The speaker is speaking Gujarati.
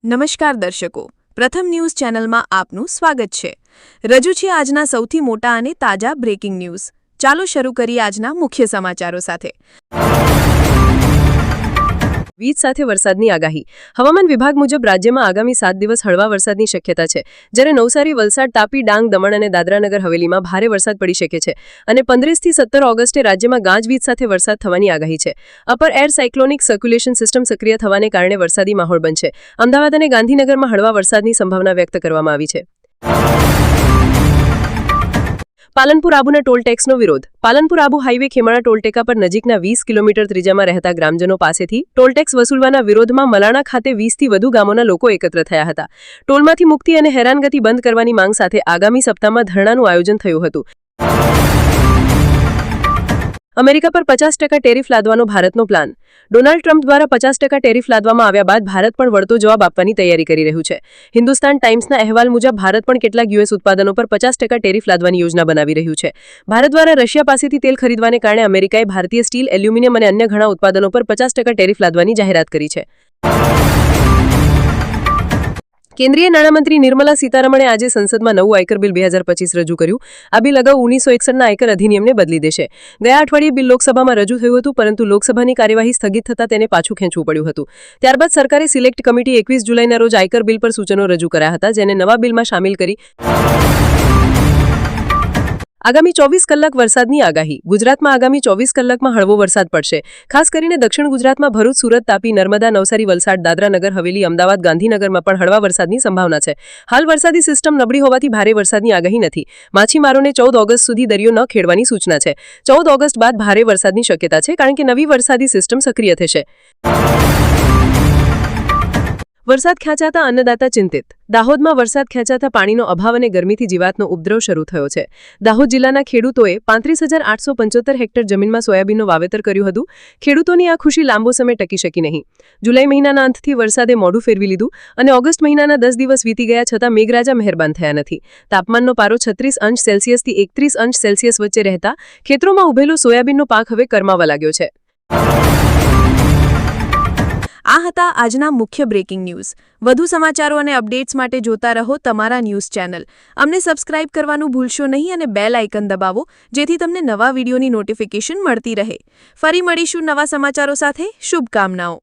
નમસ્કાર દર્શકો, પ્રથમ ન્યૂઝ ચેનલમાં આપનું સ્વાગત છે। રજૂ છે આજના સૌથી મોટા અને તાજા બ્રેકિંગ ન્યૂઝ। ચાલો શરૂ કરીએ આજના મુખ્ય સમાચારો સાથે। વીજ સાથે વરસાદની આગાહી। હવામાન વિભાગ મુજબ રાજ્યમાં આગામી 7 દિવસ હળવા વરસાદની શક્યતા છે, જ્યારે નવસારી, વલસાડ, તાપી, ડાંગ, દમણ અને દાદરાનગર હવેલીમાં ભારે વરસાદ પડી શકે છે અને 15 થી 17 ઓગસ્ટે રાજ્યમાં ગાજવીજ સાથે વરસાદ થવાની આગાહી છે। Upper air cyclonic circulation system સક્રિય થવાને કારણે વરસાદી માહોલ બનશે। અમદાવાદ અને ગાંધીનગરમાં હળવા વરસાદની સંભાવના વ્યક્ત કરવામાં આવી છે। પાલનપુર આબુના ટોલ ટેક્સનો વિરોધ। પાલનપુર આબુ હાઈવે ખેમાળા ટોલટેકા પર નજીકના 20 કિલોમીટર ત્રિજ્યામાં રહેતા ગ્રામજનો પાસેથી ટોલ ટેક્સ વસૂલવાના વિરોધમાં મલાણા ખાતે 20 થી વધુ ગામોના લોકો એકત્ર થયા હતા। ટોલમાંથી મુક્તિ અને હેરાનગતિ બંધ કરવાની માંગ સાથે આગામી સપ્તાહમાં ધરણાનું આયોજન થયું હતું। અમેરિકા પર 50% ટેરિફ લાદવાનો ભારતનો પ્લાન। ડોનાલ્ડ ટ્રમ્પ દ્વારા 50% ટેરિફ લાદવામાં આવ્યા બાદ ભારત પણ વળતો જવાબ આપવાની તૈયારી કરી રહ્યું છે। હિન્દુસ્તાન ટાઈમ્સના અહેવાલ મુજબ ભારત પણ કેટલાક યુએસ ઉત્પાદનો પર 50% ટેરિફ લાદવાની યોજના બનાવી રહ્યું છે। ભારત દ્વારા રશિયા પાસેથી તેલ ખરીદવાને કારણે અમેરિકાએ ભારતીય સ્ટીલ, એલ્યુમિનિયમ અને અન્ય ઘણા ઉત્પાદનો પર 50% ટેરિફ લાદવાની જાહેરાત કરી છે। કેન્દ્રીય નાણામંત્રી નિર્મલા સીતારમણે આજે સંસદમાં નવું આયકર બિલ 2025 રજૂ કર્યું। આ બિલ અગાઉ 1961ના આયકર અધિનિયમને બદલી દેશે। ગયા અઠવાડિયે બિલ લોકસભામાં રજૂ થયું હતું, પરંતુ લોકસભાની કાર્યવાહી સ્થગિત થતાં તેને પાછું ખેંચવું પડ્યું હતું। ત્યારબાદ સરકારે સિલેક્ટ કમિટી 21 જુલાઈના રોજ આયકર બિલ પર સૂચનો રજૂ કર્યા હતા, જેને નવા બિલમાં સામેલ કરી આગામી 24 કલાક વરસાદની આગાહી। ગુજરાતમાં આગામી 24 કલાકમાં હળવો વરસાદ પડશે। ખાસ કરીને દક્ષિણ ગુજરાતમાં ભરૂચ, સુરત, તાપી, નર્મદા, નવસારી, વલસાડ, દાદરાનગર હવેલી, અમદાવાદ, ગાંધીનગરમાં પણ હળવા વરસાદની સંભાવના છે। હાલ વરસાદી સિસ્ટમ નબળી હોવાથી ભારે વરસાદની આગાહી નથી। માછીમારોને 14 ઓગસ્ટ સુધી દરિયો ન ખેડવાની સૂચના છે। 14 ઓગસ્ટ બાદ ભારે વરસાદની શક્યતા છે, કારણ કે નવી વરસાદી સિસ્ટમ સક્રિય થશે। વરસાદ ખેંચાતા અન્નદાતા ચિંતિત। દાહોદમાં વરસાદ ખેંચાતા પાણીનો અભાવ અને ગરમીથી જીવાતનો ઉપદ્રવ શરૂ થયો છે। દાહોદ જિલ્લાના ખેડૂતોએ 35,875 હેક્ટર જમીનમાં સોયાબીનનું વાવેતર કર્યું હતું। ખેડૂતોની આ ખુશી લાંબો સમય ટકી શકી નહીં। જુલાઈ મહિનાના અંતથી વરસાદે મોઢું ફેરવી લીધું અને ઓગસ્ટ મહિનાના 10 દિવસ વીતી ગયા છતાં મેઘરાજા મહેરબાન થયા નથી। તાપમાનનો પારો 36 અંશ સેલ્સિયસથી 31 અંશ સેલ્સિયસ વચ્ચે રહેતા ખેતરોમાં ઉભેલો સોયાબીનનો પાક હવે કરમાવા લાગ્યો છે। આ હતા આજના મુખ્ય બ્રેકિંગ ન્યૂઝ। વધુ સમાચારો અને અપડેટ્સ માટે જોતા રહો તમારા ન્યૂઝ ચેનલ। અમને સબસ્ક્રાઇબ કરવાનું ભૂલશો નહીં અને બેલ આઇકન દબાવો, જેથી તમને નવા વિડીયોની નોટિફિકેશન મળતી રહે। ફરી મળીશું નવા સમાચારો સાથે। શુભકામનાઓ।